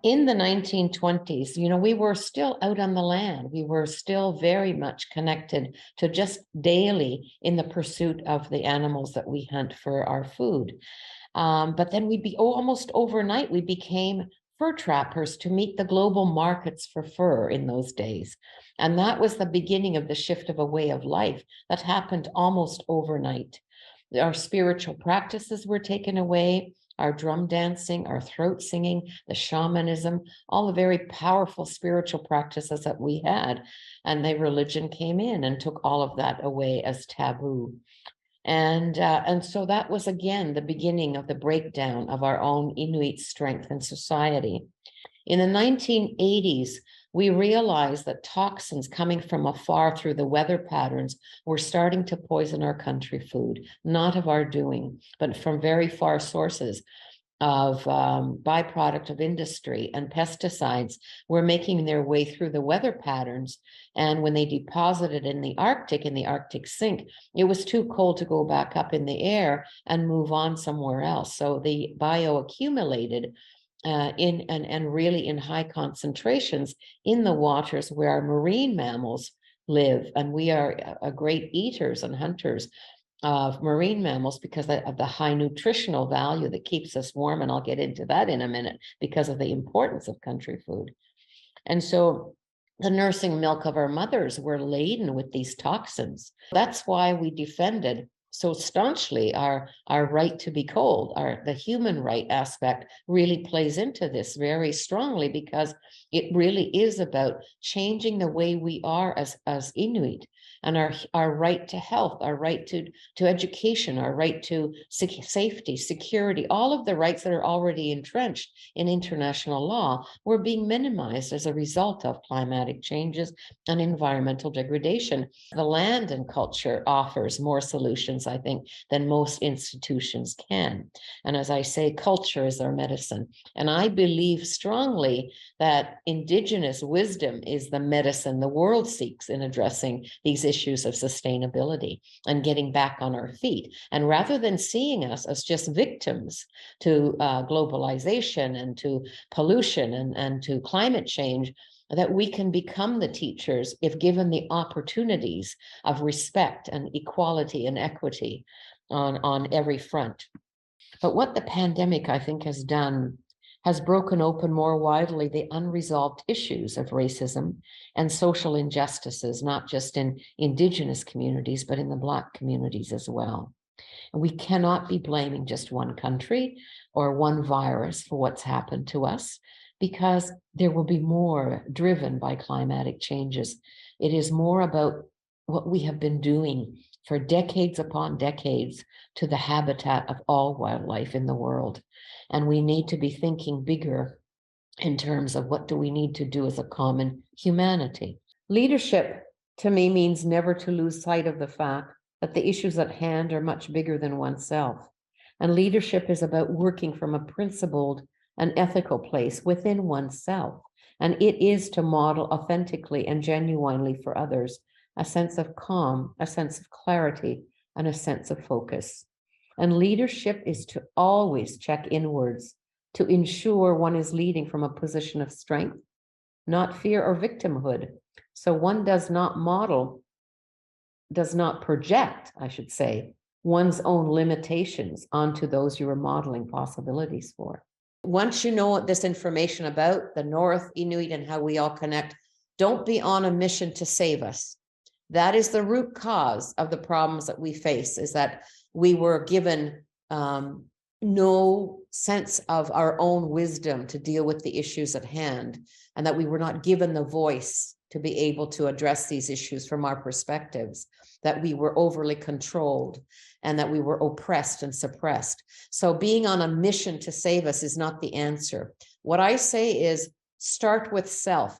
In the 1920s, we were still out on the land. We were still very much connected to just daily in the pursuit of the animals that we hunt for our food. But then almost overnight, we became fur trappers to meet the global markets for fur in those days. And that was the beginning of the shift of a way of life that happened almost overnight. Our spiritual practices were taken away, our drum dancing, our throat singing, the shamanism, all the very powerful spiritual practices that we had. And the religion came in and took all of that away as taboo. And so that was, again, the beginning of the breakdown of our own Inuit strength in society. In the 1980s, we realized that toxins coming from afar through the weather patterns were starting to poison our country food, not of our doing, but from very far sources of byproduct of industry, and pesticides were making their way through the weather patterns. And when they deposited in the Arctic sink, it was too cold to go back up in the air and move on somewhere else. So they bioaccumulated and really in high concentrations in the waters where our marine mammals live. And we are great eaters and hunters of marine mammals because of the high nutritional value that keeps us warm. And I'll get into that in a minute because of the importance of country food. And so the nursing milk of our mothers were laden with these toxins. That's why we defended so staunchly our right to be cold. The human right aspect really plays into this very strongly, because it really is about changing the way we are as Inuit, and our right to health, our right to education, our right to safety, security, all of the rights that are already entrenched in international law were being minimized as a result of climatic changes and environmental degradation. The land and culture offers more solutions, I think, than most institutions can. And as I say, culture is our medicine. And I believe strongly that Indigenous wisdom is the medicine the world seeks in addressing these issues of sustainability and getting back on our feet. And rather than seeing us as just victims to globalization and to pollution and to climate change, that we can become the teachers if given the opportunities of respect and equality and equity on every front. But what the pandemic, I think, has done has broken open more widely the unresolved issues of racism and social injustices, not just in Indigenous communities, but in the Black communities as well. And we cannot be blaming just one country or one virus for what's happened to us, because there will be more driven by climatic changes. It is more about what we have been doing for decades upon decades to the habitat of all wildlife in the world. And we need to be thinking bigger in terms of what do we need to do as a common humanity. Leadership, to me, means never to lose sight of the fact that the issues at hand are much bigger than oneself. And leadership is about working from a principled and ethical place within oneself. And it is to model authentically and genuinely for others a sense of calm, a sense of clarity, and a sense of focus. And leadership is to always check inwards to ensure one is leading from a position of strength, not fear or victimhood. So one does not project, I should say, one's own limitations onto those you are modeling possibilities for. Once you know this information about the North Inuit and how we all connect, don't be on a mission to save us. That is the root cause of the problems that we face, is that we were given no sense of our own wisdom to deal with the issues at hand, and that we were not given the voice to be able to address these issues from our perspectives, that we were overly controlled and that we were oppressed and suppressed. So being on a mission to save us is not the answer. What I say is start with self.